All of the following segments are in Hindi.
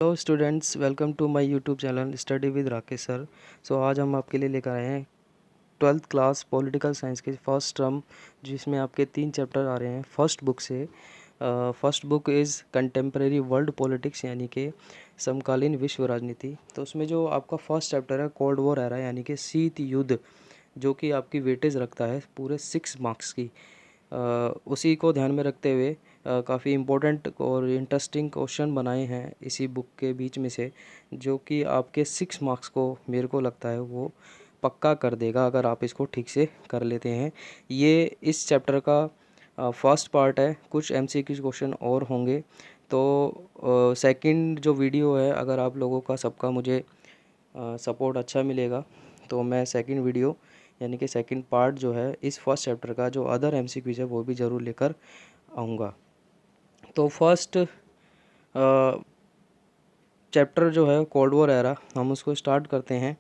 Hello students, welcome to my YouTube channel study with Rakesh sir. आज हम आपके लिए लेकर आए हैं 12th क्लास पॉलिटिकल साइंस के फर्स्ट टर्म, जिसमें आपके 3 चैप्टर आ रहे हैं फर्स्ट बुक से। First book is contemporary world politics, यानी कि समकालीन विश्व राजनीति। तो उसमें जो आपका फर्स्ट चैप्टर है कोल्ड वॉर एरा, यानी कि शीत युद्ध, जो कि आपकी वेटेज रखता है पूरे 6 मार्क्स की। उसी को ध्यान में रखते हुए काफ़ी इम्पोर्टेंट और इंटरेस्टिंग क्वेश्चन बनाए हैं इसी बुक के बीच में से, जो कि आपके 6 मार्क्स को मेरे को लगता है वो पक्का कर देगा अगर आप इसको ठीक से कर लेते हैं। ये इस चैप्टर का फर्स्ट पार्ट है। कुछ एमसीक्यू क्वेश्चन और होंगे। तो सेकंड जो वीडियो है, अगर आप लोगों का सबका मुझे सपोर्ट अच्छा मिलेगा तो मैं सेकंड वीडियो यानी कि सेकंड पार्ट जो है इस फर्स्ट चैप्टर का, जो अदर एमसीक्यूज है, वो भी ज़रूर लेकर आऊँगा। तो फर्स्ट चैप्टर जो है कोल्ड वॉर एरा, हम उसको स्टार्ट करते हैं।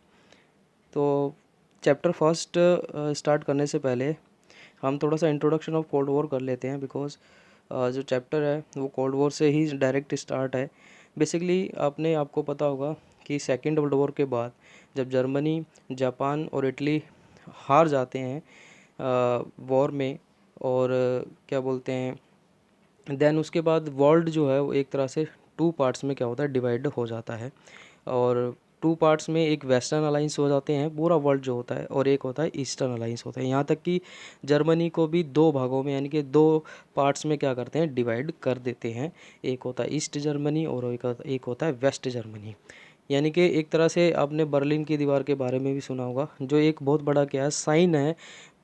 तो चैप्टर फर्स्ट स्टार्ट करने से पहले हम थोड़ा सा इंट्रोडक्शन ऑफ कोल्ड वॉर कर लेते हैं, बिकॉज जो चैप्टर है वो कोल्ड वॉर से ही डायरेक्ट स्टार्ट है। बेसिकली आपको पता होगा कि सेकेंड वर्ल्ड वॉर के बाद जब जर्मनी, जापान और इटली हार जाते हैं वॉर में, और क्या बोलते हैं, देन उसके बाद वर्ल्ड जो है वो एक तरह से 2 पार्ट्स में क्या होता है, डिवाइड हो जाता है। और 2 पार्ट्स में एक वेस्टर्न अलाइंस हो जाते हैं पूरा वर्ल्ड जो होता है, और एक होता है ईस्टर्न अलाइंस होता है। यहाँ तक कि जर्मनी को भी 2 भागों में, यानी कि 2 पार्ट्स में क्या करते हैं, डिवाइड कर देते हैं। एक होता है ईस्ट जर्मनी और एक होता है वेस्ट जर्मनी। यानी कि एक तरह से आपने बर्लिन की दीवार के बारे में भी सुना होगा, जो एक बहुत बड़ा क्या है, साइन है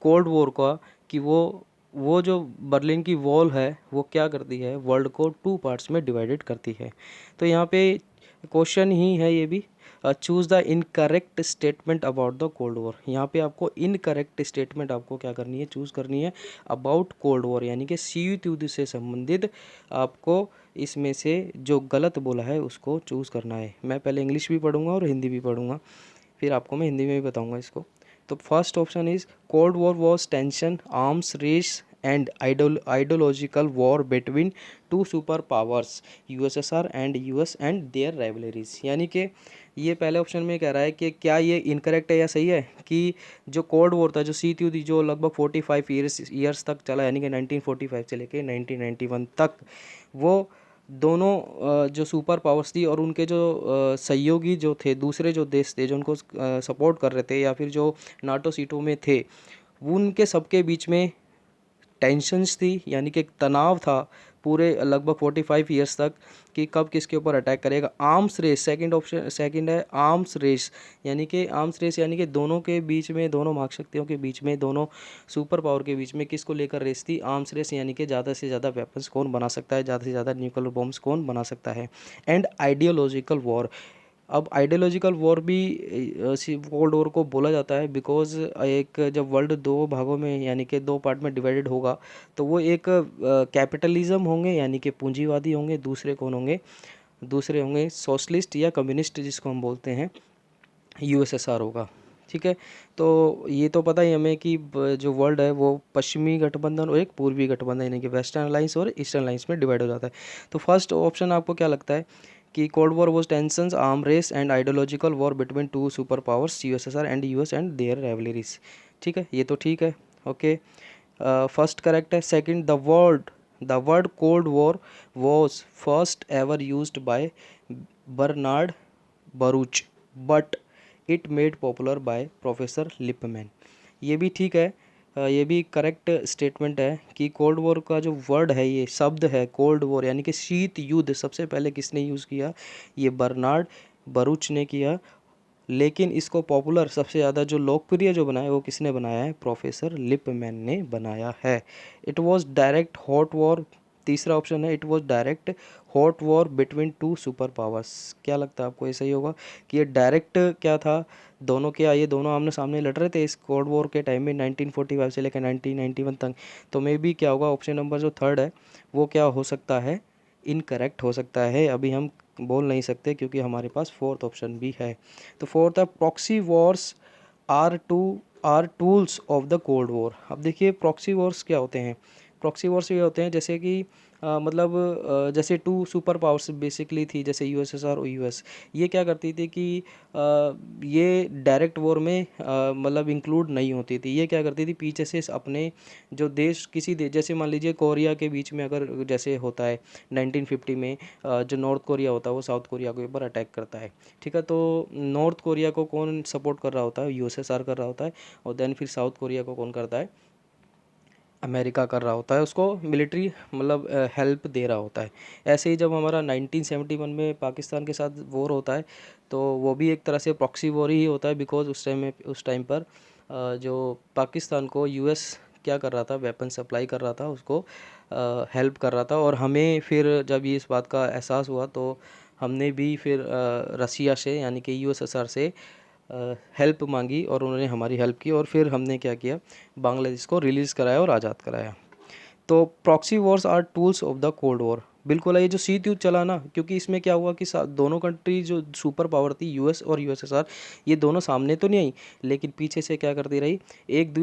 कोल्ड वॉर का, कि वो जो बर्लिन की वॉल है वो क्या करती है, वर्ल्ड को 2 पार्ट्स में डिवाइडेड करती है। तो यहाँ पे क्वेश्चन ही है ये भी, choose the incorrect statement about the cold war. यहाँ पे आपको इनकरेक्ट स्टेटमेंट आपको क्या करनी है, चूज़ करनी है अबाउट कोल्ड वॉर, यानी कि शीत युद्ध से संबंधित आपको इसमें से जो गलत बोला है उसको चूज़ करना है। मैं पहले इंग्लिश भी पढ़ूंगा और हिंदी भी पढ़ूंगा, फिर आपको मैं हिंदी में भी बताऊंगा इसको। तो first option is cold war was tension, arms race and ideological war between 2 super powers, USSR and US and their rivalries. यानी कि ये पहले ऑप्शन में कह रहा है कि क्या ये इनकरेक्ट है या सही है, कि जो कोल्ड वॉर था, जो शीत युद्ध, जो लगभग 45 ईयर्स तक चला, यानी कि 1945 से लेके 1991 तक, वो दोनों जो सुपर पावर्स थी और उनके जो सहयोगी जो थे, दूसरे जो देश थे जो उनको सपोर्ट कर रहे थे या फिर जो नाटो सीटों में थे, उनके सबके बीच में टेंशन्स थी, यानी कि एक तनाव था पूरे लगभग 45 ईयर्स तक, कि कब किसके ऊपर अटैक करेगा। Arms race, second option, second है आर्म्स रेस, यानी कि आर्म्स रेस यानी कि दोनों के बीच में, दोनों महाशक्तियों के बीच में, दोनों सुपर पावर के बीच में किसको लेकर रेस थी, आर्म्स रेस, यानी कि ज़्यादा से ज़्यादा वेपन्स कौन बना सकता है, ज़्यादा से ज़्यादा न्यूक्लियर बॉम्ब्स कौन बना सकता है। एंड आइडियोलॉजिकल वॉर, अब आइडियोलॉजिकल वॉर भी कोल्ड वॉर को बोला जाता है, बिकॉज एक जब वर्ल्ड 2 भागों में यानी कि 2 पार्ट में डिवाइडेड होगा, तो वो एक कैपिटलिज्म होंगे यानी कि पूंजीवादी होंगे, दूसरे कौन होंगे, दूसरे होंगे सोशलिस्ट या कम्युनिस्ट, जिसको हम बोलते हैं यूएसएसआर होगा। ठीक है, तो ये तो पता ही हमें कि जो वर्ल्ड है वो पश्चिमी गठबंधन और एक पूर्वी गठबंधन, यानी कि वेस्टर्न अलाइंस और ईस्टर्न अलाइंस में डिवाइड हो जाता है। तो फर्स्ट ऑप्शन आपको क्या लगता है कि cold war was tensions, arm race and ideological war between 2 super powers, USSR and US and their rivalries. ठीक है, ये तो ठीक है। ओके, फर्स्ट करेक्ट है। Second, the word cold war was first ever used by Bernard Baruch, but it made popular by professor Lippmann. ये भी ठीक है। ये भी करेक्ट स्टेटमेंट है कि कोल्ड वॉर का जो वर्ड है, ये शब्द है कोल्ड वॉर यानी कि शीत युद्ध, सबसे पहले किसने यूज़ किया, ये बर्नार्ड बरूच ने किया। लेकिन इसको पॉपुलर, सबसे ज़्यादा जो लोकप्रिय जो बनाया, वो किसने बनाया है, प्रोफेसर लिपमैन ने बनाया है। It was direct hot war, तीसरा ऑप्शन है, it was direct hot war between 2 super powers. क्या लगता है आपको, ये सही होगा कि ये डायरेक्ट क्या था, दोनों क्या, ये दोनों आमने सामने लड़ रहे थे इस कोल्ड वॉर के टाइम में 1945 से लेकर 1991 तक। तो मे बी क्या होगा, ऑप्शन नंबर जो थर्ड है वो क्या हो सकता है, इनकरेक्ट हो सकता है। अभी हम बोल नहीं सकते क्योंकि हमारे पास फोर्थ ऑप्शन भी है। तो फोर्थ है proxy wars are tools of the cold war. अब देखिए प्रॉक्सी वॉर्स क्या होते हैं। प्रॉक्सी वॉर्स ये होते हैं जैसे कि मतलब जैसे टू सुपर पावर्स बेसिकली थी, जैसे यूएसएसआर और यूएस। ये क्या करती थी कि ये डायरेक्ट वॉर में मतलब इंक्लूड नहीं होती थी। ये क्या करती थी, पीछे से अपने जो देश, किसी देश, जैसे मान लीजिए कोरिया के बीच में अगर जैसे होता है 1950 में, जो नॉर्थ कोरिया होता है वो साउथ कोरिया के ऊपर अटैक करता है, ठीक है। तो नॉर्थ कोरिया को कौन सपोर्ट कर रहा होता है, यूएसएसआर कर रहा होता है, और देन फिर साउथ कोरिया को कौन करता है, अमेरिका कर रहा होता है, उसको मिलिट्री मतलब हेल्प दे रहा होता है। ऐसे ही जब हमारा 1971 में पाकिस्तान के साथ वॉर होता है, तो वो भी एक तरह से प्रॉक्सी वॉर ही होता है, बिकॉज उस टाइम पर जो पाकिस्तान को यूएस क्या कर रहा था, वेपन सप्लाई कर रहा था, उसको हेल्प कर रहा था। और हमें फिर जब ये इस बात का एहसास हुआ, तो हमने भी फिर रसिया से यानी कि यूएसएसआर से हेल्प मांगी, और उन्होंने हमारी हेल्प की, और फिर हमने क्या किया, बांग्लादेश को रिलीज़ कराया और आज़ाद कराया। तो proxy wars are tools of the cold war. बिल्कुल है, ये जो शीत युद्ध चला ना, क्योंकि इसमें क्या हुआ कि दोनों कंट्री जो सुपर पावर थी, यूएस और यूएसएसआर, ये दोनों सामने तो नहीं आई, लेकिन पीछे से क्या करती रही, एक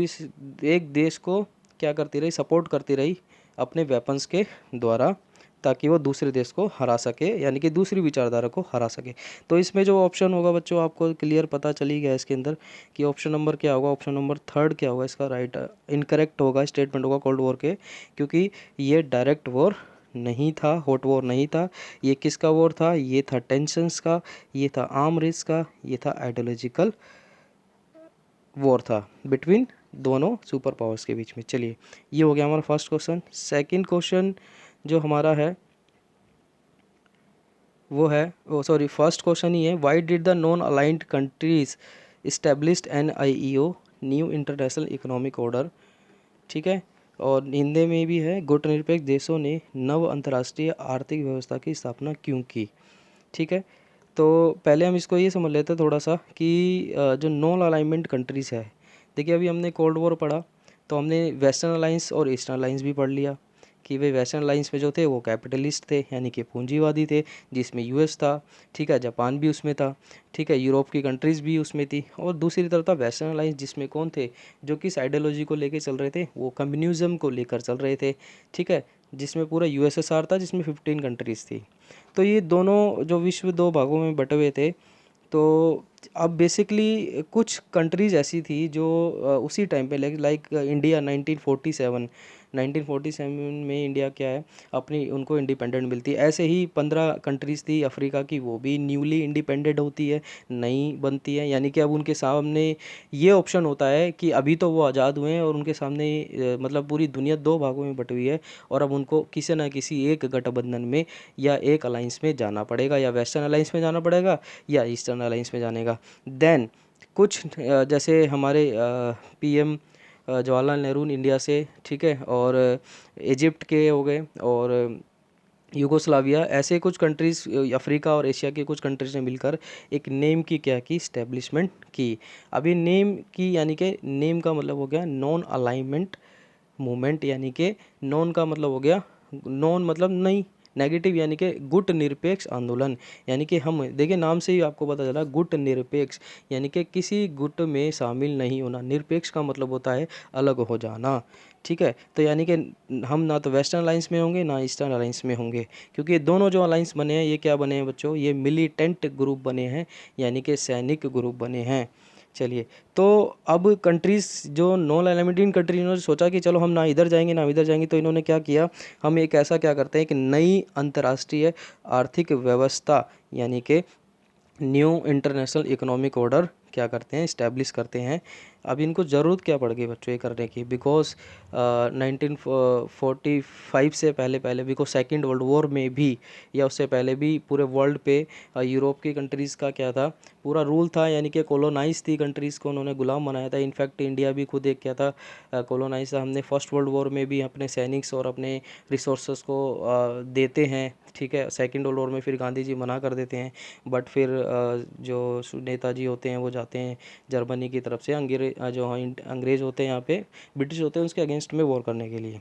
देश को क्या करती रही, सपोर्ट करती रही अपने वेपन्स के द्वारा, ताकि वो दूसरे देश को हरा सके, यानी कि दूसरी विचारधारा को हरा सके। तो इसमें जो ऑप्शन होगा बच्चों, आपको क्लियर पता चली गया इसके अंदर कि ऑप्शन नंबर क्या होगा, ऑप्शन नंबर थर्ड क्या होगा इसका राइट, इनकरेक्ट होगा स्टेटमेंट होगा कोल्ड वॉर के, क्योंकि ये डायरेक्ट वॉर नहीं था, हॉट वॉर नहीं था। ये किसका वॉर था, ये था टेंशंस का, ये था आर्म रेस का, ये था आइडियोलॉजिकल वॉर था बिटवीन दोनों सुपर पावर्स के बीच में। चलिए, ये हो गया हमारा फर्स्ट क्वेश्चन। सेकंड क्वेश्चन जो हमारा है वो है, ओ सॉरी, फर्स्ट क्वेश्चन ही है, why did the non aligned countries established NIEO, new international economic order, ठीक है। और हिंदी में भी है, गुटनिरपेक्ष देशों ने नव अंतर्राष्ट्रीय आर्थिक व्यवस्था की स्थापना क्यों की, ठीक है। तो पहले हम इसको ये समझ लेते हैं थोड़ा सा कि जो नॉन अलाइनमेंट कंट्रीज़ है, देखिए अभी हमने कोल्ड वॉर पढ़ा, तो हमने वेस्टर्न अलाइंस और ईस्टर्न अलाइंस भी पढ़ लिया कि भाई वेस्टर्न अलाइंस में जो थे वो कैपिटलिस्ट थे, यानी कि पूंजीवादी थे, जिसमें यूएस था, ठीक है, जापान भी उसमें था, ठीक है, यूरोप की कंट्रीज़ भी उसमें थी। और दूसरी तरफ था वेस्टर्न अलाइंस, जिसमें कौन थे, जो किस आइडियोलॉजी को लेकर चल रहे थे, वो कम्युनिज्म को लेकर चल रहे थे, ठीक है, जिसमें पूरा यूएसएसआर था, जिसमें 15 कंट्रीज़ थी। तो ये दोनों जो विश्व दो भागों में बटे हुए थे। तो अब बेसिकली कुछ कंट्रीज़ ऐसी थी जो उसी टाइम पे लाइक इंडिया 1947 में इंडिया क्या है, अपनी उनको इंडिपेंडेंट मिलती है। ऐसे ही 15 कंट्रीज़ थी अफ्रीका की, वो भी न्यूली इंडिपेंडेंट होती है, नई बनती है। यानी कि अब उनके सामने ये ऑप्शन होता है कि अभी तो वो आज़ाद हुए हैं और उनके सामने मतलब पूरी दुनिया दो भागों में बटी हुई है, और अब उनको किसी ना किसी एक गठबंधन में या एक अलाइंस में जाना पड़ेगा, या वेस्टर्न अलाइंस में जाना पड़ेगा या ईस्टर्न अलाइंस में जाने का। देन कुछ जैसे हमारे PM जवाहरलाल नेहरू इंडिया से, ठीक है, और इजिप्ट के हो गए, और यूगोस्लाविया, ऐसे कुछ कंट्रीज़ अफ्रीका और एशिया के कुछ कंट्रीज़ ने मिलकर एक नेम की क्या की, इस्टेब्लिशमेंट की। अभी नेम की, यानी कि नेम का मतलब हो गया नॉन अलाइनमेंट मूवमेंट, यानी कि नॉन का मतलब हो गया, नॉन मतलब नहीं, नेगेटिव, यानी कि गुट निरपेक्ष आंदोलन। यानी कि हम देखिए नाम से ही आपको पता चला, गुट निरपेक्ष, यानी कि किसी गुट में शामिल नहीं होना। निरपेक्ष का मतलब होता है अलग हो जाना, ठीक है। तो यानी कि हम ना तो वेस्टर्न अलाइंस में होंगे ना ईस्टर्न अलाइंस में होंगे, क्योंकि ये दोनों जो अलाइंस बने हैं, ये क्या बने हैं बच्चों, ये मिलिटेंट ग्रुप बने हैं, यानी कि सैनिक ग्रुप बने हैं। चलिए, तो अब कंट्रीज़ जो नॉन एलिमेंटिंग कंट्री, इन्होंने सोचा कि चलो हम ना इधर जाएंगे ना इधर जाएंगे, तो इन्होंने क्या किया, हम एक ऐसा क्या करते हैं कि नई अंतर्राष्ट्रीय आर्थिक व्यवस्था, यानी कि न्यू इंटरनेशनल इकोनॉमिक ऑर्डर क्या करते हैं, इस्टेब्लिश करते हैं। अब इनको ज़रूरत क्या पड़ गई बच्चों ये करने की, बिकॉज 1945 से पहले पहले, बिकॉज सेकेंड वर्ल्ड वॉर में भी या उससे पहले भी पूरे वर्ल्ड पे यूरोप की कंट्रीज़ का क्या था, पूरा रूल था, यानी कि कॉलोनाइज थी कंट्रीज़ को, उन्होंने गुलाम बनाया था। इनफैक्ट इंडिया भी खुद एक क्या था, कॉलोनाइज था। हमने फर्स्ट वर्ल्ड वॉर में भी अपने सैनिक्स और अपने रिसोर्सेज को देते हैं, ठीक है। सेकेंड वर्ल्ड वॉर में फिर गांधी जी मना कर देते हैं, बट फिर जो नेताजी होते हैं वो जाते हैं जर्मनी की तरफ से, अंग्रेज़ होते हैं यहाँ पे, ब्रिटिश होते हैं, उसके अगेंस्ट में वॉर करने के लिए।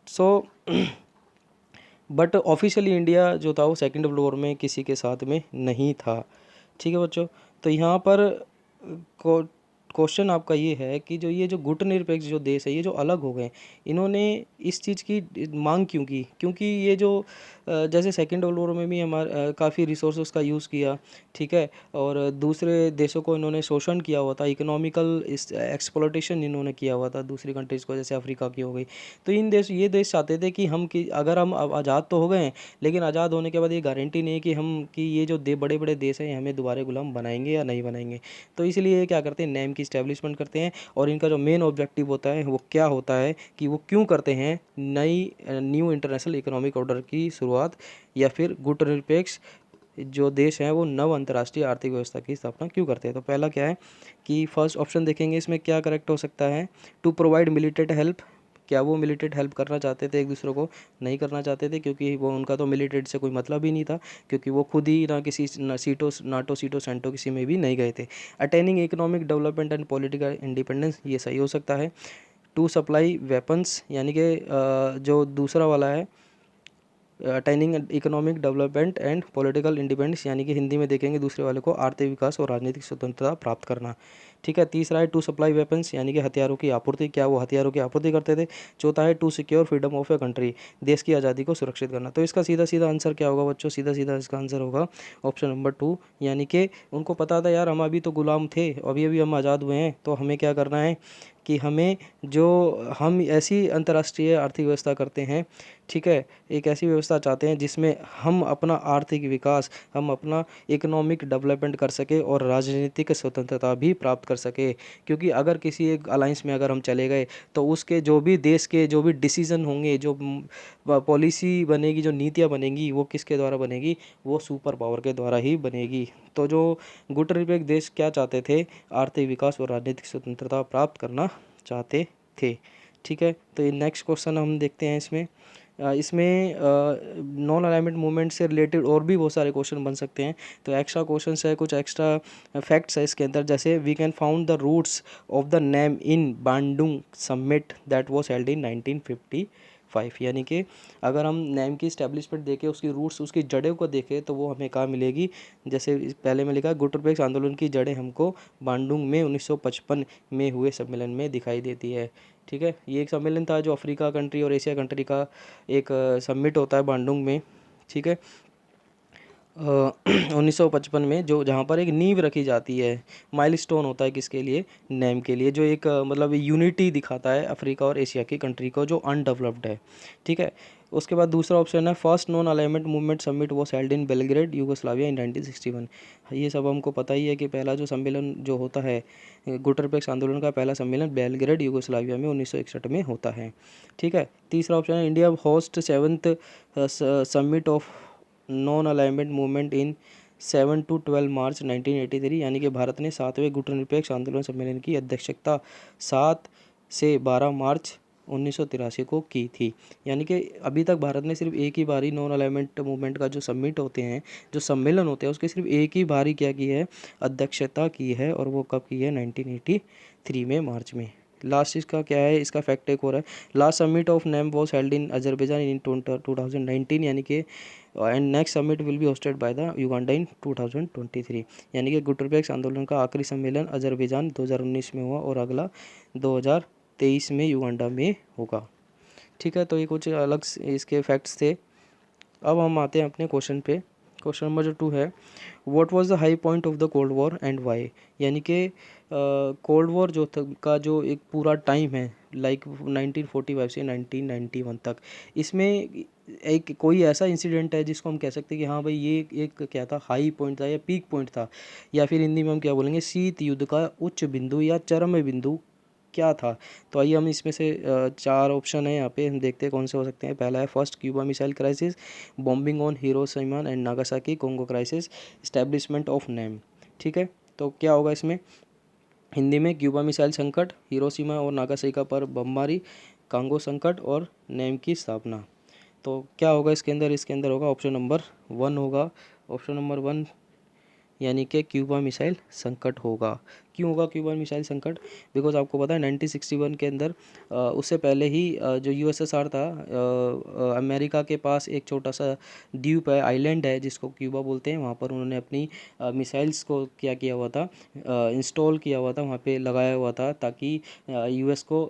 सो बट ऑफिशियली इंडिया जो था वो सेकेंड वर्ल्ड वॉर में किसी के साथ में नहीं था, ठीक है बच्चों। तो यहाँ पर क्वेश्चन आपका ये है कि जो जो गुटनिरपेक्ष जो देश है, ये जो अलग हो गए, इन्होंने इस चीज़ की मांग क्यों की? क्योंकि ये जो जैसे सेकेंड वर्ल्ड वॉर में भी हमारे काफ़ी रिसोर्सेज का यूज़ किया, ठीक है, और दूसरे देशों को इन्होंने शोषण किया हुआ था, इकोनॉमिकल इस एक्सप्लॉयटेशन इन्होंने किया हुआ था दूसरी कंट्रीज़ को, जैसे अफ्रीका की हो गई। तो ये देश चाहते थे कि अगर हम अब आज़ाद तो हो गए हैं, लेकिन आज़ाद होने के बाद ये गारंटी नहीं है कि ये जो बड़े बड़े देश हैं, ये हमें दोबारा गुलाम बनाएंगे या नहीं बनाएंगे। तो इसलिए ये क्या करते हैं, नेम की इस्टेब्लिशमेंट करते हैं। और इनका जो मेन ऑब्जेक्टिव होता है वो क्या होता है कि वो क्यों करते हैं, न्यू इंटरनेशनल इकोनॉमिक ऑर्डर की शुरुआत, या फिर गुटनिरपेक्ष जो देश हैं वो नव अंतर्राष्ट्रीय आर्थिक व्यवस्था की स्थापना क्यों करते हैं। तो पहला क्या है कि फर्स्ट ऑप्शन देखेंगे, इसमें क्या करेक्ट हो सकता है, टू प्रोवाइड मिलिटेड हेल्प। क्या वो मिलिटेड हेल्प करना चाहते थे एक दूसरे को? नहीं करना चाहते थे, क्योंकि वो उनका तो मिलिटेड से कोई मतलब ही नहीं था, क्योंकि वो खुद ही ना किसी नाटो सीटो सेंटो किसी में भी नहीं गए थे। Attaining economic development and political independence, ये सही हो सकता है। टू सप्लाई वेपन्स, यानी कि जो दूसरा वाला है, attaining economic development and political independence, यानी कि हिंदी में देखेंगे दूसरे वाले को, आर्थिक विकास और राजनीतिक स्वतंत्रता प्राप्त करना, ठीक है। तीसरा है टू सप्लाई वेपन्स, यानी कि हथियारों की आपूर्ति, क्या वो हथियारों की आपूर्ति करते थे। चौथा है to secure freedom of a country, देश की आज़ादी को सुरक्षित करना। तो इसका सीधा सीधा आंसर क्या होगा बच्चों? सीधा सीधा इसका आंसर होगा ऑप्शन नंबर 2, यानी कि उनको पता था यार हम अभी तो गुलाम थे, अभी अभी हम आज़ाद हुए हैं, तो हमें क्या करना है कि हम ऐसी अंतर्राष्ट्रीय आर्थिक व्यवस्था करते हैं, ठीक है, एक ऐसी व्यवस्था चाहते हैं जिसमें हम अपना आर्थिक विकास, हम अपना इकोनॉमिक डेवलपमेंट कर सके और राजनीतिक स्वतंत्रता भी प्राप्त कर सके। क्योंकि अगर किसी एक अलायंस में अगर हम चले गए, तो उसके जो भी देश के जो भी डिसीजन होंगे, जो पॉलिसी बनेगी, जो नीतियाँ बनेंगी, वो किसके द्वारा बनेगी? वो सुपर पावर के द्वारा ही बनेगी। तो जो गुटनिरपेक्ष देश क्या चाहते थे? आर्थिक विकास और राजनीतिक स्वतंत्रता प्राप्त करना चाहते थे, ठीक है। तो ये नेक्स्ट क्वेश्चन हम देखते हैं। इसमें नॉन अलाइनमेंट मूवमेंट से रिलेटेड और भी बहुत सारे क्वेश्चन बन सकते हैं। तो एक्स्ट्रा क्वेश्चंस है, कुछ एक्स्ट्रा फैक्ट्स है इसके अंदर, जैसे we can found the roots of the name in Bandung summit that was held in 1955, यानी कि अगर हम नेम की स्टैब्लिशमेंट देखें, उसकी रूट्स, उसकी जड़ें को देखें, तो वो हमें कहाँ मिलेगी? जैसे पहले में लिखा, गुटनिरपेक्ष आंदोलन की जड़ें हमको बांडुंग में 1955 में हुए सम्मेलन में दिखाई देती है, ठीक है। ये एक सम्मेलन था जो अफ्रीका कंट्री और एशिया कंट्री का एक समिट होता है बांडुंग में, ठीक है। 1955 में, जो जहाँ पर एक नींव रखी जाती है, माइलस्टोन होता है किसके लिए? नेम के लिए, जो एक मतलब यूनिटी दिखाता है अफ्रीका और एशिया की कंट्री को जो अनडेवलप्ड है, ठीक है। उसके बाद दूसरा ऑप्शन है, first non alignment movement summit was held in Belgrade Yugoslavia in 1961। ये सब हमको पता ही है कि पहला जो सम्मेलन जो होता है गुटनिरपेक्ष आंदोलन का, पहला सम्मेलन बेलग्रेड यूगोस्लाविया में 1961 में होता है, ठीक है। तीसरा ऑप्शन है, India host 7th summit of non alignment movement in 7 to 12 मार्च 1983, यानी कि भारत ने 7वें गुटनिरपेक्ष आंदोलन सम्मेलन की अध्यक्षता 7 से 12 मार्च 1983 को की थी। यानी कि अभी तक भारत ने सिर्फ एक ही बारी नॉन अलाइनमेंट मूवमेंट का जो समिट होते हैं, जो सम्मेलन होते हैं, उसके सिर्फ एक ही बारी क्या की है? अध्यक्षता की है। और वो कब की है? 1983 में, मार्च में। लास्ट इसका क्या है? इसका फैक्ट एक और है, last summit of NAM was held in Azerbaijan in 2019, यानी कि and next summit will be hosted by the Uganda in 2023, यानी कि गुटनिरपेक्ष आंदोलन का आखिरी सम्मेलन अजरबैजान 2019 में हुआ और अगला 2023 में युगांडा में होगा, ठीक है। तो ये कुछ अलग इसके फैक्ट्स थे। अब हम आते हैं अपने क्वेश्चन पे। क्वेश्चन नंबर जो 2 है, what was the high point of the cold war and why, यानी कि कोल्ड वॉर का जो एक पूरा टाइम है, लाइक 1945 से 1991 तक, इसमें एक कोई ऐसा इंसिडेंट है जिसको हम कह सकते हैं कि हाँ भाई ये एक क्या था, हाई पॉइंट था या पीक पॉइंट था, या फिर हिंदी में हम क्या बोलेंगे, शीत युद्ध का उच्च बिंदु या चरम बिंदु क्या था। तो आइए हम इसमें से 4 ऑप्शन है यहाँ पे, हम देखते हैं कौन से हो सकते हैं। पहला है, first Cuba missile crisis, bombing on Hiroshima and Nagasaki, Congo crisis, establishment of name, ठीक है। तो क्या होगा इसमें? हिंदी में क्यूबा मिसाइल संकट, हिरोशिमा और नागासाकी पर बमबारी, कांगो संकट और नेम की स्थापना। तो क्या होगा इसके अंदर? इसके अंदर होगा ऑप्शन नंबर 1 होगा, ऑप्शन नंबर 1, यानी कि क्यूबा मिसाइल संकट होगा। क्यों होगा क्यूबन मिसाइल संकट? बिकॉज आपको पता है 1961 के अंदर उससे पहले ही जो यूएसएसआर था, अमेरिका के पास एक छोटा सा द्वीप है, आइलैंड है जिसको क्यूबा बोलते हैं, वहाँ पर उन्होंने अपनी मिसाइल्स को क्या किया हुआ था, इंस्टॉल किया हुआ था, वहाँ पे लगाया हुआ था ताकि यूएस को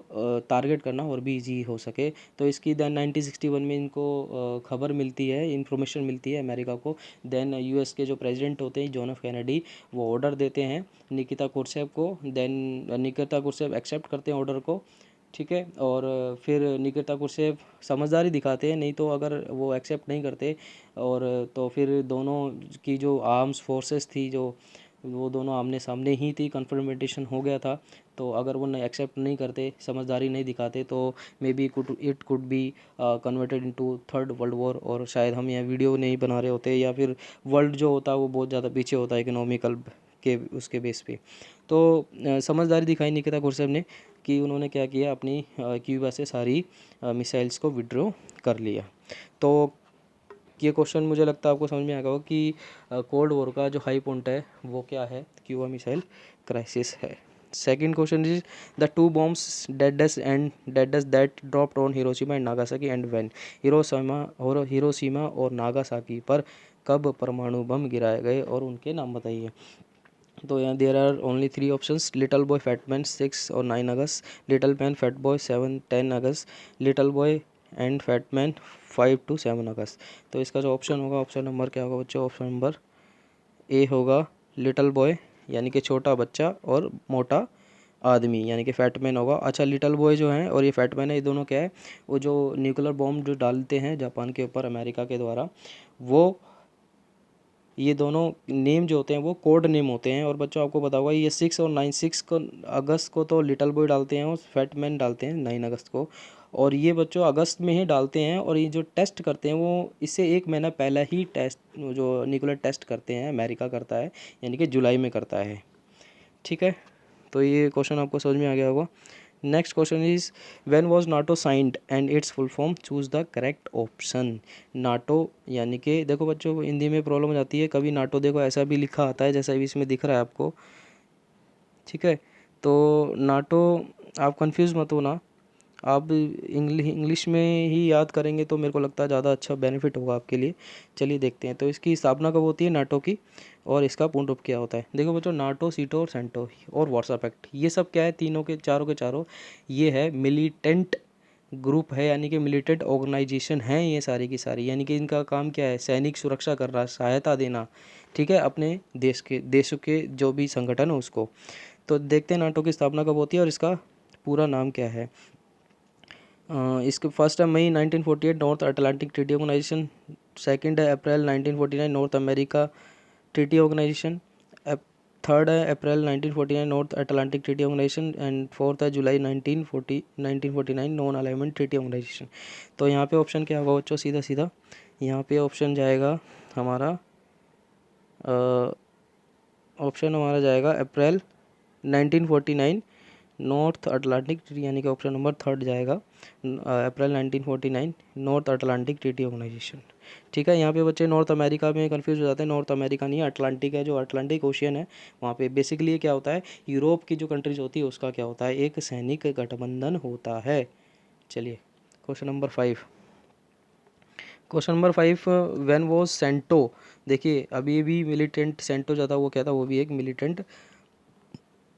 टारगेट करना और भी इजी हो सके। तो इसकी देन 1961 में इनको खबर मिलती है, इंफॉर्मेशन मिलती है अमेरिका को। देन यूएस के जो प्रेसिडेंट होते हैं जॉन एफ कैनेडी, वो ऑर्डर देते हैं निकिता कुर्सेव को। देन निकिता कुर्सेव एक्सेप्ट करते हैं ऑर्डर को, ठीक है। और फिर निकिता कुर्सेव समझदारी दिखाते हैं, नहीं तो अगर वो एक्सेप्ट नहीं करते और तो फिर दोनों की जो आर्म्स फोर्सेस थी, जो वो दोनों आमने सामने ही थी, कन्फ्रंटेशन हो गया था। तो अगर वो एक्सेप्ट नहीं करते, समझदारी नहीं दिखाते, तो may be it could be converted into third world war, और शायद हम यहाँ वीडियो नहीं बना रहे होते, या फिर वर्ल्ड जो होता है वो बहुत ज़्यादा पीछे होता है इकोनॉमिकल के उसके बेस पे। तो समझदारी दिखाई निकिता कुर्सेव ने कि उन्होंने क्या किया, अपनी क्यूबा से सारी मिसाइल्स को विड्रॉ कर लिया। तो ये क्वेश्चन मुझे लगता है आपको समझ में आ गया होगा कि कोल्ड वॉर का जो हाई पॉइंट है वो क्या है, क्यूबा मिसाइल क्राइसिस है। Second question is the two bombs deads that dropped on Hiroshima and Nagasaki and when? Hiroshima और नागासाकी पर कब परमाणु बम गिराए गए और उनके नाम बताइए। तो यहाँ there are only 3 options, Little Boy Fat Man 6 और 9 अगस्त, लिटिल मैन फैट बॉय 7-10 अगस्त, लिटिल बॉय एंड फैटमैन 5-7 अगस्त। तो इसका जो ऑप्शन होगा, ऑप्शन नंबर क्या होगा बच्चों? ऑप्शन नंबर ए होगा लिटिल बॉय यानी कि छोटा बच्चा, और मोटा आदमी यानी कि फैटमैन होगा। अच्छा, लिटिल बॉय जो है और ये फैटमैन है, ये दोनों क्या है, वो जो न्यूक्लियर बॉम्ब जो डालते हैं जापान के ऊपर अमेरिका के द्वारा, वो ये दोनों नेम जो होते हैं वो कोड नेम होते हैं। और बच्चों आपको पता होगा ये 6 और 9, 6 को अगस्त को तो लिटिल बॉय डालते हैं और फैटमैन डालते हैं 9 अगस्त को, और ये बच्चों अगस्त में ही डालते हैं। और ये जो टेस्ट करते हैं वो इससे एक महीना पहले ही टेस्ट, जो न्यूक्लियर टेस्ट करते हैं अमेरिका करता है, यानी कि जुलाई में करता है, ठीक है। तो ये क्वेश्चन आपको समझ में आ गया होगा। Next question is when was NATO signed and it's full form? Choose the correct option. NATO यानी कि देखो बच्चों हिंदी में प्रॉब्लम हो जाती है, कभी नाटो देखो ऐसा भी लिखा आता है जैसा भी इसमें दिख रहा है आपको, ठीक है। तो नाटो आप कंफ्यूज मत होना, आप इंग्लिश में ही याद करेंगे तो मेरे को लगता है ज़्यादा अच्छा बेनिफिट होगा आपके लिए। चलिए देखते हैं, तो इसकी स्थापना कब होती है नाटो की, और इसका पूर्ण रूप क्या होता है। देखो बच्चों, नाटो, सीटो और सेंटो और वार्सा पैक्ट, ये सब क्या है, तीनों के चारों ये है मिलिटेंट ग्रुप है, यानी कि मिलिटेंट ऑर्गेनाइजेशन है ये सारी की सारी। यानी कि इनका काम क्या है, सैनिक सुरक्षा करना, सहायता देना, ठीक है, अपने देशों के जो भी संगठन है उसको। तो देखते हैं नाटो की स्थापना कब होती है और इसका पूरा नाम क्या है। इसके फर्स्ट है May 1948 North Atlantic Treaty Organisation, second है April 1949 North America Treaty Organisation, third है April 1949 North Atlantic Treaty organisation, and fourth है July 1949 non alignment treaty organisation. तो यहाँ पे ऑप्शन क्या होगा बच्चों? सीधा सीधा यहाँ पे ऑप्शन जाएगा हमारा, ऑप्शन हमारा जाएगा अप्रैल 1949 नॉर्थ अटलांटिक ट्रीटी, यानी कि ऑप्शन नंबर थर्ड जाएगा अप्रैल 1949 नॉर्थ अटलांटिक ट्रीटी ऑर्गेनाइजेशन, ठीक है। यहाँ पे बच्चे नॉर्थ अमेरिका में कंफ्यूज हो जाते हैं, नॉर्थ अमेरिका नहीं है, अटलांटिक है, जो अटलांटिक ओशियन है वहाँ पे बेसिकली क्या होता है, यूरोप की जो कंट्रीज होती है उसका क्या होता है, एक सैनिक गठबंधन होता है। चलिए question number 5, question number 5, when was CENTO? देखिए अभी भी मिलिटेंट सेंटो जो था वो क्या था, वो भी एक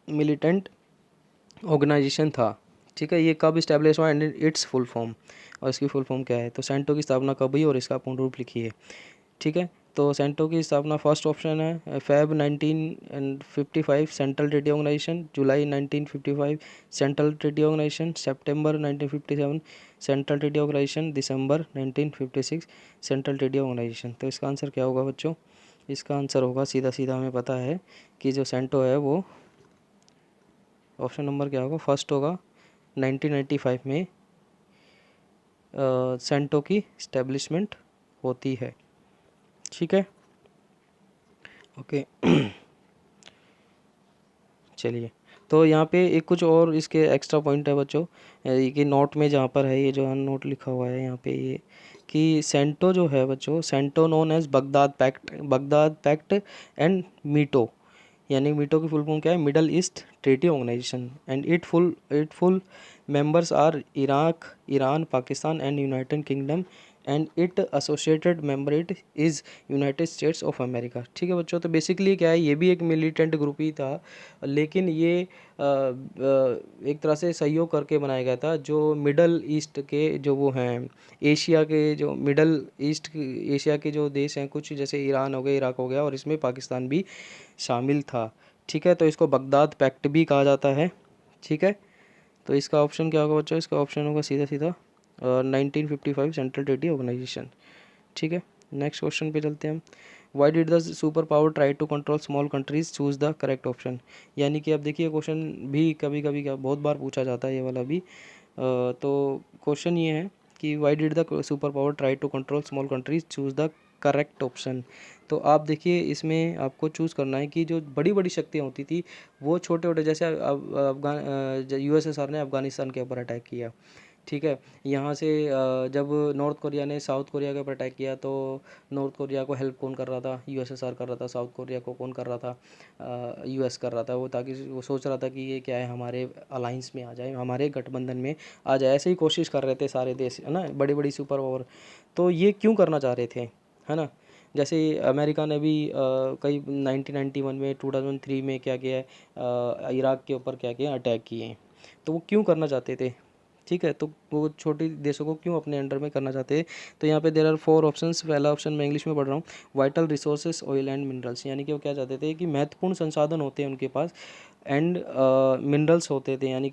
मिलिटेंट ऑर्गेनाइजेशन था, ठीक है। ये कब इस्टेब्लिश हुआ एंड इट्स फुल फॉर्म, और इसकी फुल फॉर्म क्या है। तो सेंटो की स्थापना कब हुई और इसका पूर्ण रूप लिखिए, ठीक है। तो सेंटो की स्थापना फर्स्ट ऑप्शन है फेब 1955 सेंट्रल ट्रेडी ऑर्गेनाइजेशन, जुलाई 1955 सेंट्रल ट्रेडी ऑर्गेनाइजेशन, सितंबर 1957 सेंट्रल ट्रेडी ऑर्गेनाइजेशन, दिसंबर 1956 सेंट्रल ट्रेडी ऑर्गेनाइजेशन। तो इसका आंसर क्या होगा बच्चों? इसका आंसर होगा सीधा सीधा हमें पता है कि जो सेंटो है वो ऑप्शन नंबर क्या होगा, फर्स्ट होगा 1995 में सेंटो की इस्टेब्लिशमेंट होती है, ठीक है, ओके। चलिए, तो यहाँ पे एक कुछ और इसके एक्स्ट्रा पॉइंट है बच्चों, कि नोट में जहाँ पर है, ये जो नोट लिखा हुआ है यहाँ पे, ये कि सेंटो जो है बच्चों, CENTO known as Baghdad pact and METO, यानी मीटो की फुल फॉर्म क्या है, Middle East Treaty organisation, and it full members are Iraq, Iran, Pakistan and United Kingdom, and it associated member it is United States of America. ठीक है बच्चों, तो बेसिकली क्या है, ये भी एक मिलिटेंट ग्रुप ही था, लेकिन ये एक तरह से सहयोग करके बनाया गया था। जो मिडल ईस्ट के जो वो हैं, एशिया के जो मिडल ईस्ट एशिया के जो देश हैं कुछ, जैसे ईरान हो गया, इराक हो गया, और इसमें पाकिस्तान भी शामिल था। ठीक है, तो इसको बगदाद पैक्ट भी कहा जाता है। ठीक है, तो इसका ऑप्शन क्या होगा बच्चों, इसका ऑप्शन होगा सीधा सीधा 1955 सेंट्रल ट्रीटी ऑर्गेनाइजेशन। ठीक है, नेक्स्ट क्वेश्चन पे चलते हैं हम। Why did the super power try to control small countries, choose the correct option. यानी कि अब देखिए क्वेश्चन भी कभी कभी क्या बहुत बार पूछा जाता है ये वाला भी। तो क्वेश्चन ये है कि why did the super power try to control small countries, choose the correct option. तो आप देखिए इसमें आपको चूज़ करना है कि जो बड़ी बड़ी शक्तियाँ होती थी वो छोटे छोटे, जैसे अब यूएसएसआर ने अफगानिस्तान के ऊपर अटैक किया। ठीक है, यहाँ से जब नॉर्थ कोरिया ने साउथ कोरिया के ऊपर अटैक किया तो नॉर्थ कोरिया को हेल्प कौन कर रहा था, यूएसएसआर कर रहा था। साउथ कोरिया को कौन कर रहा था, यूएस कर रहा था वो, ताकि वो सोच रहा था कि ये क्या है, हमारे अलाइंस में आ जाए, हमारे गठबंधन में आ जाए। ऐसे ही कोशिश कर रहे थे सारे देश, है ना, बड़ी बड़ी सुपर पावर। तो ये क्यों करना चाह रहे थे, है ना। जैसे अमेरिका ने भी कई 1991 में, 2003 में क्या किया है, इराक के ऊपर क्या किया, अटैक किए हैं। तो वो क्यों करना चाहते थे। ठीक है, तो वो छोटे देशों को क्यों अपने अंडर में करना चाहते हैं। तो यहाँ पे देर आर 4 ऑप्शंस। पहला ऑप्शन मैं इंग्लिश में पढ़ रहा हूँ, vital resources oil and minerals, यानी कि वो क्या चाहते थे कि महत्वपूर्ण संसाधन होते हैं उनके पास, एंड मिनरल्स होते थे, यानी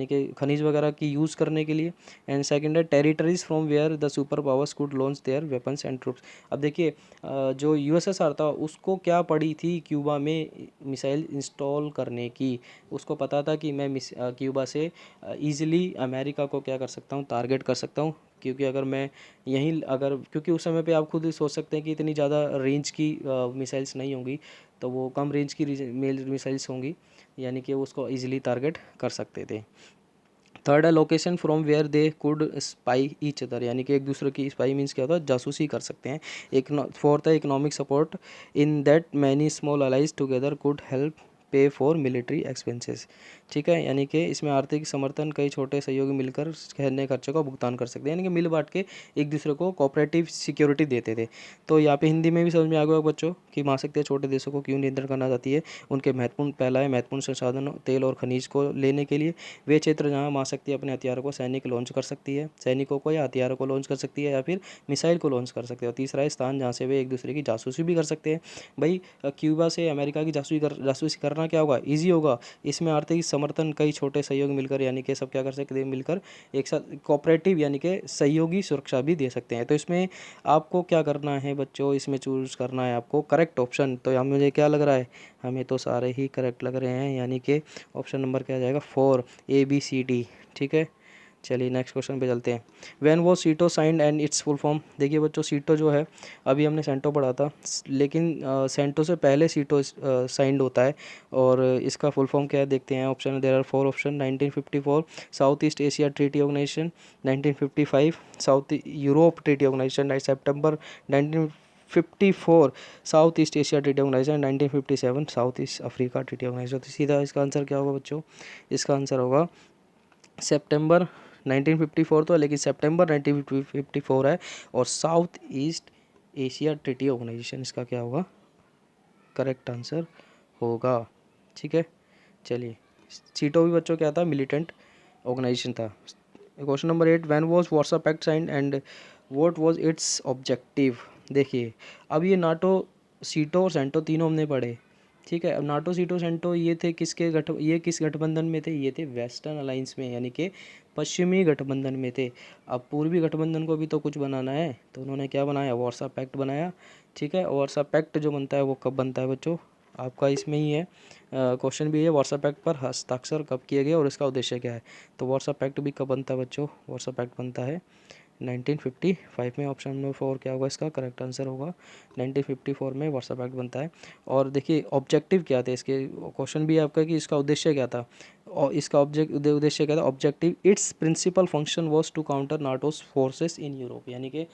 कि खनिज वगैरह की यूज़ करने के लिए। एंड सेकंड है territories from where the super powers could launch their weapons and troops. अब देखिए जो यूएसएसआर था उसको क्या पड़ी थी क्यूबा में मिसाइल इंस्टॉल करने की। उसको पता था कि मैं क्यूबा से ईज़िली अमेरिका को क्या कर सकता हूँ, टारगेट कर सकता हूँ। क्योंकि अगर मैं यहीं अगर क्योंकि उस समय पे आप खुद ही सोच सकते हैं कि इतनी ज़्यादा रेंज की मिसाइल्स नहीं होंगी, तो वो कम रेंज की मिसाइल्स होंगी, यानी कि वो उसको ईज़िली टारगेट कर सकते थे। थर्ड है location from where they could spy each other, यानी कि एक दूसरे की स्पाई मीन्स क्या होता है, जासूसी कर सकते हैं। एक फोर्थ है economic support, in that many small allies together could help pay for military expenses. ठीक है, यानी कि इसमें आर्थिक समर्थन, कई छोटे सहयोगी मिलकर कहने खर्चे का भुगतान कर सकते हैं, यानी कि मिल बांट के एक दूसरे को कोऑपरेटिव सिक्योरिटी देते थे। तो यहाँ पे हिंदी में भी समझ में आ गया होगा बच्चों कि महाशक्तियाँ छोटे देशों को क्यों नियंत्रण करना चाहती है। उनके महत्वपूर्ण, पहला है महत्वपूर्ण संसाधन तेल और खनिज को लेने के लिए, वे क्षेत्र जहाँ महाशक्ति अपने हथियारों को सैनिक लॉन्च कर सकती है, सैनिकों को या हथियारों को लॉन्च कर सकती है, या फिर मिसाइल को लॉन्च कर सकते हैं। और तीसरा है स्थान जहाँ से वे एक दूसरे की जासूसी भी कर सकते हैं। भाई क्यूबा से अमेरिका की जासूसी करना क्या होगा, ईजी होगा। इसमें आर्थिक समर्थन, कई छोटे सहयोग मिलकर, यानी कि सब क्या कर सकते हैं, मिलकर एक साथ कोऑपरेटिव यानी कि सहयोगी सुरक्षा भी दे सकते हैं। तो इसमें आपको क्या करना है बच्चों, इसमें चूज़ करना है आपको करेक्ट ऑप्शन। तो यहाँ मुझे क्या लग रहा है, हमें तो सारे ही करेक्ट लग रहे हैं, यानी कि ऑप्शन नंबर क्या आ जाएगा, 4 ABCD। ठीक है, चलिए नेक्स्ट क्वेश्चन पे चलते हैं। व्हेन वो सीटो signed and it's full form. देखिए बच्चों सीटो जो है, अभी हमने सेंटो पढ़ा था, लेकिन सेंटो से पहले सीटो साइंड होता है। और इसका फुल फॉर्म क्या है देखते हैं। Option there are 4 option. 1954 South East Asia Treaty Organisation, 1955 South Europe Treaty Organisation, September 1954 South East Asia Treaty Organisation, 1957 South East Africa Treaty organisation. तो सीधा इसका आंसर क्या होगा बच्चों, इसका आंसर होगा सितंबर 1954 तो है, लेकिन सितंबर 1954 है। और South East Asia Treaty Organisation इसका क्या होगा, करेक्ट आंसर होगा। ठीक है, चलिए सीटो भी बच्चों क्या था, मिलिटेंट ऑर्गेनाइजेशन था। Question number 8, when was Warsaw Pact signed and what was its objective. देखिए अब ये नाटो, सीटो और सेंटो तीनों हमने पढ़े। ठीक है, अब नाटो, सीटो, सेंटो ये थे ये किस गठबंधन में थे, ये थे वेस्टर्न अलाइंस में, यानी कि पश्चिमी गठबंधन में थे। अब पूर्वी गठबंधन को भी तो कुछ बनाना है, तो उन्होंने क्या बनाया, वार्सा पैक्ट बनाया। ठीक है, वार्सा पैक्ट जो बनता है वो कब बनता है बच्चों, आपका इसमें ही है क्वेश्चन भी है, वार्सा पैक्ट पर हस्ताक्षर कब किए गए और इसका उद्देश्य क्या है। तो वार्सा पैक्ट भी कब बनता है बच्चों, वार्सा पैक्ट बनता है 1955 में। ऑप्शन नंबर 4 क्या होगा, इसका करेक्ट आंसर होगा 1954 में वार्सा पैक्ट बनता है। और देखिए ऑब्जेक्टिव क्या थे इसके, क्वेश्चन भी है आपका कि इसका उद्देश्य क्या था। और इसका उद्देश्य क्या था, objective its principal function was to counter NATO's forces in Europe, यानी कि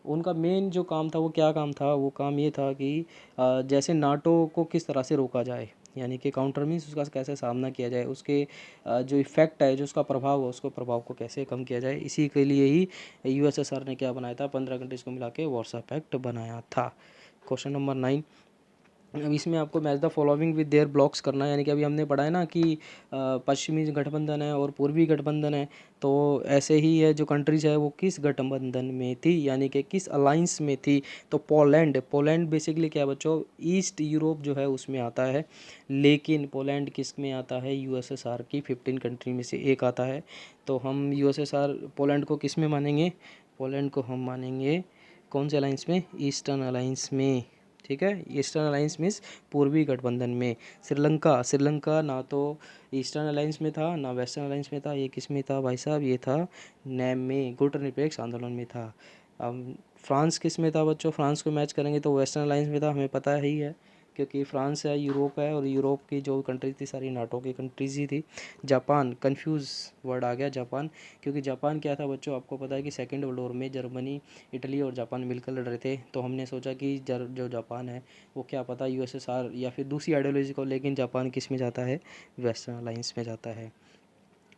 उनका मेन जो काम था वो क्या काम था, वो काम ये था कि जैसे नाटो को किस तरह से रोका जाए, यानी कि काउंटर मीन्स उसका कैसे सामना किया जाए, उसके जो इफ़ेक्ट है, जो उसका प्रभाव है, उसको प्रभाव को कैसे कम किया जाए, इसी के लिए ही यूएसएसआर ने क्या बनाया था, 15 कंट्रीज़ को मिला के वार्सो पैक्ट बनाया था। क्वेश्चन नंबर 9, अब इसमें आपको match the following with their blocks करना है। यानी कि अभी हमने पढ़ा है ना कि पश्चिमी गठबंधन है और पूर्वी गठबंधन है, तो ऐसे ही है जो कंट्रीज है वो किस गठबंधन में थी, यानी कि किस अलाइंस में थी। तो पोलैंड, पोलैंड बेसिकली क्या है बच्चों, ईस्ट यूरोप जो है उसमें आता है, लेकिन पोलैंड किस में आता है, यूएसएसआर की 15 कंट्री में से एक आता है। तो हम यूएसएसआर पोलैंड को किस में मानेंगे, पोलैंड को हम मानेंगे कौन से अलाइंस में, ईस्टर्न अलाइंस में। ठीक है, ईस्टर्न अलाइंस मीन्स पूर्वी गठबंधन में। श्रीलंका, श्रीलंका ना तो ईस्टर्न अलाइंस में था ना वेस्टर्न अलाइंस में था, ये किस में था भाई साहब, ये था नैम में, गुटनिरपेक्ष आंदोलन में था। अब फ्रांस किस में था बच्चों, फ्रांस को मैच करेंगे तो वेस्टर्न अलाइंस में था, हमें पता ही है क्योंकि फ्रांस है, यूरोप है, और यूरोप की जो कंट्रीज थी सारी नाटो की कंट्रीज ही थी। जापान, कंफ्यूज वर्ड आ गया जापान, क्योंकि जापान क्या था बच्चों, आपको पता है कि सेकेंड वर्ल्ड वॉर में जर्मनी, इटली और जापान मिलकर लड़ रहे थे, तो हमने सोचा कि जो जापान है वो क्या पता यूएसएसआर या फिर दूसरी आइडियोलॉजी को, लेकिन जापान किस में जाता है, वेस्टर्न अलाइंस में जाता है।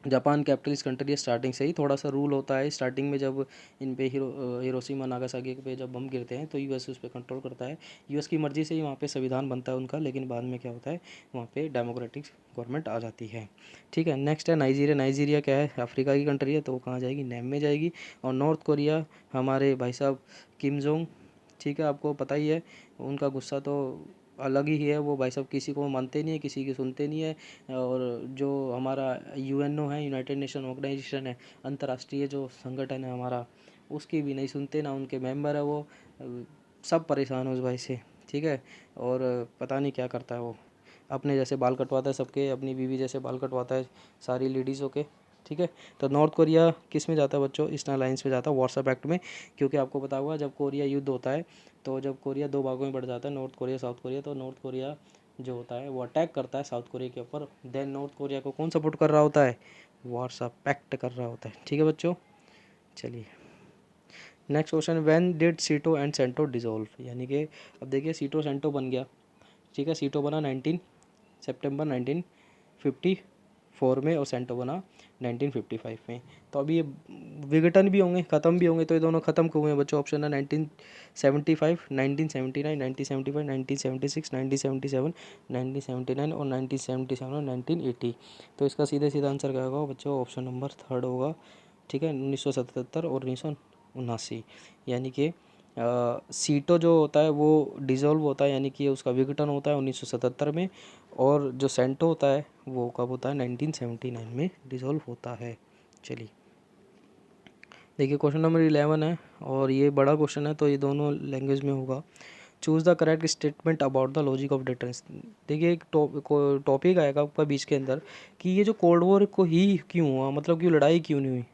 जापान कैपिटलिस्ट कंट्री है, स्टार्टिंग से ही थोड़ा सा रूल होता है, स्टार्टिंग में जब इन पे हिरोशिमा नागासाकी पे जब बम गिरते हैं तो यूएस उस पर कंट्रोल करता है, यूएस की मर्ज़ी से ही वहाँ पे संविधान बनता है उनका, लेकिन बाद में क्या होता है, वहाँ पे डेमोक्रेटिक गवर्नमेंट आ जाती है। ठीक है, नेक्स्ट है नाइजीरिया। नाइजीरिया क्या है, अफ्रीका की कंट्री है, तो वो कहाँ जाएगी, नैम में जाएगी। और नॉर्थ कोरिया, हमारे भाई साहब किम जोंग, ठीक है, आपको पता ही है उनका गुस्सा तो अलग ही है, वो भाई साहब किसी को मानते नहीं है, किसी की सुनते नहीं है। और जो हमारा यूएनओ है, यूनाइटेड नेशन ऑर्गेनाइजेशन है, अंतर्राष्ट्रीय जो संगठन है हमारा, उसकी भी नहीं सुनते, ना उनके मेंबर है वो, सब परेशान है उस भाई से। ठीक है, और पता नहीं क्या करता है वो, अपने जैसे बाल कटवाता है सबके, अपनी बीवी जैसे बाल कटवाता है सारी लेडीज़ों के। ठीक है, तो नॉर्थ कोरिया किस में जाता है बच्चों, ईस्टर्न अलायंस में जाता है, वार्सो पैक्ट में, क्योंकि आपको पता हुआ जब कोरिया युद्ध होता है, तो जब कोरिया दो भागों में बढ़ जाता है, नॉर्थ कोरिया साउथ कोरिया, तो नॉर्थ कोरिया जो होता है वो अटैक करता है साउथ कोरिया के ऊपर, देन नॉर्थ कोरिया को कौन सपोर्ट कर रहा होता है, वार्सो पैक्ट कर रहा होता है। ठीक है बच्चों, चलिए नेक्स्ट क्वेश्चन, व्हेन डिड सीटो एंड सेंटो डिसॉल्व, यानी कि अब देखिए सीटो सेंटो बन गया, ठीक है, सीटो बना 19 सितंबर 1954 में और सेंटो बना 1955 में। तो अभी ये विघटन भी होंगे, ख़त्म भी होंगे, तो ये दोनों ख़त्म क्यों हुए बच्चों, ऑप्शन है 1975, 1979, 1975, 1976, 1977, 1979 और 1977 और 1980। तो इसका सीधे सीधा आंसर क्या होगा बच्चों, ऑप्शन नंबर थर्ड होगा। ठीक है, 1977 और 1979, यानी कि सीटो जो होता है वो डिज़ोल्व होता है, यानी कि उसका विघटन होता है 1977 में, और जो सेंटो होता है वो कब होता है, 1979 में डिज़ोल्व होता है। चलिए देखिए क्वेश्चन नंबर 11 है, और ये बड़ा क्वेश्चन है, तो ये दोनों लैंग्वेज में होगा। Choose the correct statement about the logic of difference. देखिए एक टॉपिक आएगा आपका बीच के अंदर कि ये जो कोल्ड वॉर को ही क्यों हुआ, मतलब कि लड़ाई क्यों नहीं हुई,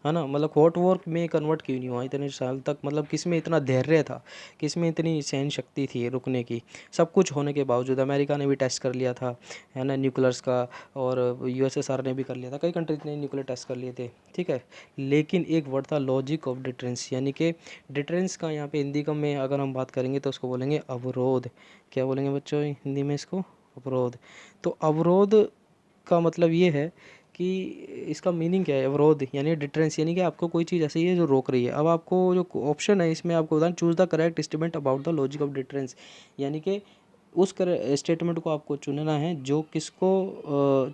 है ना, मतलब हॉट वॉर में कन्वर्ट क्यों नहीं हुआ इतने साल तक, मतलब किस में इतना धैर्य था, किस में इतनी सहन शक्ति थी रुकने की, सब कुछ होने के बावजूद। अमेरिका ने भी टेस्ट कर लिया था, है ना, न्यूक्लियर्स का, और यूएसएसआर ने भी कर लिया था, कई कंट्रीज ने न्यूक्लियर टेस्ट कर लिए थे। ठीक है, लेकिन एक वर्ड था लॉजिक ऑफ डिटरेंस, यानी कि डिटरेंस का यहाँ पे हिंदी का में अगर हम बात करेंगे तो उसको बोलेंगे अवरोध। क्या बोलेंगे बच्चों हिंदी में इसको, अवरोध। तो अवरोध का मतलब ये है कि इसका मीनिंग क्या है, अवरोध यानी डिटरेंस, यानी कि आपको कोई चीज़ ऐसी है जो रोक रही है। अब आपको जो ऑप्शन है इसमें आपको बताना, choose the correct statement about the logic of deterrence, यानी कि उस स्टेटमेंट को आपको चुनना है जो किसको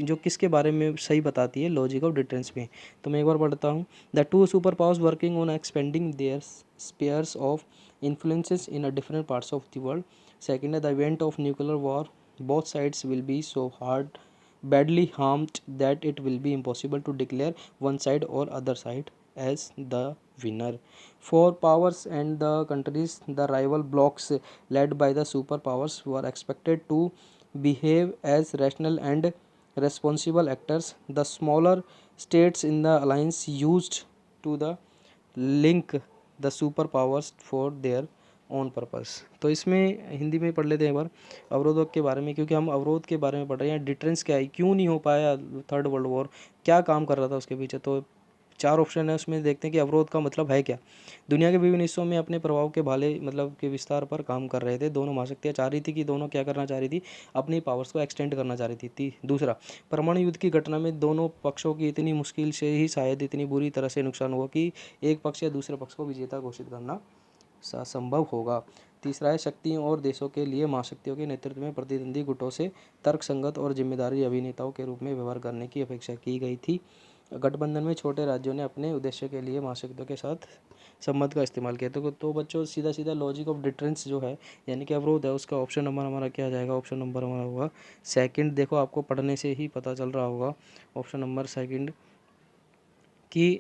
जो किसके बारे में सही बताती है लॉजिक ऑफ डिटरेंस में। तो मैं एक बार पढ़ता हूँ, the two super powers working on expanding their spheres of influences in a different parts of the world. Second है the event of nuclear war, both sides will be so badly harmed that it will be impossible to declare one side or other side as the winner. For powers and the countries, the rival blocs led by the superpowers were expected to behave as rational and responsible actors. The smaller states in the alliance used to the link the superpowers for their on purpose. तो इसमें हिंदी में पढ़ लेते हैं एक बार अवरोधक के बारे में, क्योंकि हम अवरोध के बारे में पढ़ रहे हैं, डिटरेंस क्या है, क्यों नहीं हो पाया थर्ड वर्ल्ड वॉर, क्या काम कर रहा था उसके पीछे। तो 4 ऑप्शन है उसमें देखते हैं कि अवरोध का मतलब है क्या। दुनिया के विभिन्न हिस्सों में अपने प्रभाव के भाले मतलब के विस्तार पर काम कर रहे थे। दोनों महाशक्तियाँ चाह रही थी कि दोनों क्या करना चाह रही थी, अपनी पावर्स को एक्सटेंड करना चाह रही थी। दूसरा, परमाणु युद्ध की घटना में दोनों पक्षों की इतनी मुश्किल से ही शायद इतनी बुरी तरह से नुकसान हुआ कि एक पक्ष या दूसरे पक्ष को विजेता घोषित करना असंभव होगा। तीसरा है, शक्तियों और देशों के लिए महाशक्तियों के नेतृत्व में प्रतिद्वंदी गुटों से तर्कसंगत और जिम्मेदारी अभिनेताओं के रूप में व्यवहार करने की अपेक्षा की गई थी। गठबंधन में छोटे राज्यों ने अपने उद्देश्य के लिए महाशक्तियों के साथ संबंध का इस्तेमाल किया। तो बच्चों सीधा सीधा लॉजिक ऑफ डिटरेंस जो है यानी कि अवरोध है, उसका ऑप्शन नंबर हमारा क्या आ जाएगा, ऑप्शन नंबर हमारा होगा सेकंड। देखो आपको पढ़ने से ही पता चल रहा होगा ऑप्शन नंबर सेकंड कि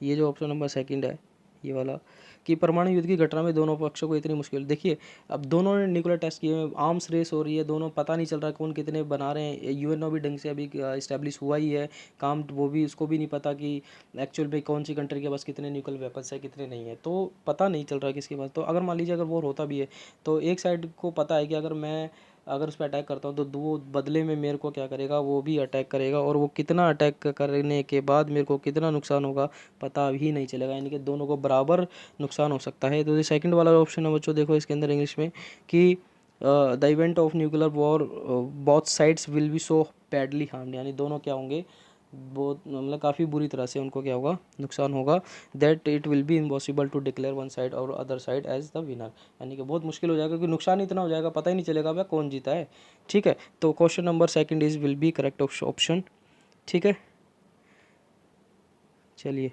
ये जो ऑप्शन नंबर सेकंड है ये वाला कि परमाणु युद्ध की घटना में दोनों पक्षों को इतनी मुश्किल, देखिए अब दोनों ने न्यूक्लियर टेस्ट किए हैं, आर्म्स रेस हो रही है, दोनों पता नहीं चल रहा कौन कितने बना रहे हैं। यूएनओ भी ढंग से अभी इस्टेब्लिश हुआ ही है काम, वो भी उसको भी नहीं पता कि एक्चुअल में कौन सी कंट्री के पास कितने न्यूक्लियर वेपन्स है कितने नहीं है, तो पता नहीं चल रहा किसके पास। तो अगर मान लीजिए अगर वॉर होता भी है तो एक साइड को पता है कि अगर उस पर अटैक करता हूँ तो वो बदले में मेरे को क्या करेगा, वो भी अटैक करेगा, और वो कितना अटैक करने के बाद मेरे को कितना नुकसान होगा पता भी नहीं चलेगा, यानी कि दोनों को बराबर नुकसान हो सकता है। तो ये सेकंड वाला ऑप्शन है बच्चों, देखो इसके अंदर इंग्लिश में कि the event of nuclear war both sides will be so badly harmed, यानी दोनों क्या होंगे बहुत मतलब काफ़ी बुरी तरह से उनको क्या होगा, नुकसान होगा। That it will be impossible to declare one side और other side as the winner, यानी कि बहुत मुश्किल हो जाएगा क्योंकि नुकसान इतना हो जाएगा पता ही नहीं चलेगा भाई कौन जीता है। ठीक है, तो question number second is will be correct option. ठीक है, चलिए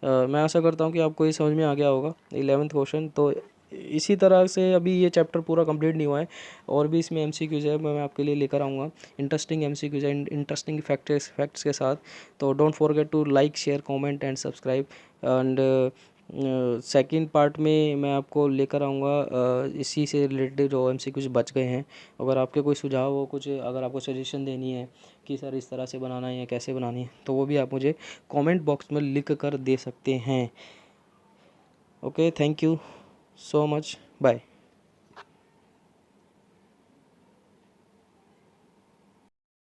मैं आशा करता हूँ कि आपको ये समझ में आ गया होगा 11th क्वेश्चन। तो इसी तरह से अभी ये चैप्टर पूरा कंप्लीट नहीं हुआ है, और भी इसमें एमसीक्यूज है, मैं आपके लिए लेकर आऊँगा इंटरेस्टिंग एमसीक्यूज है इंटरेस्टिंग फैक्ट्स के साथ। तो don't forget to like share comment and subscribe. And second part में मैं आपको लेकर आऊँगा इसी से रिलेटेड जो एमसीक्यूज बच गए हैं। अगर आपके कोई सुझाव हो, कुछ अगर आपको सजेशन देनी है कि सर इस तरह से बनाना है या कैसे बनानी है, तो वो भी आप मुझे कमेंट बॉक्स में लिख कर दे सकते हैं। Okay, thank you so much, bye.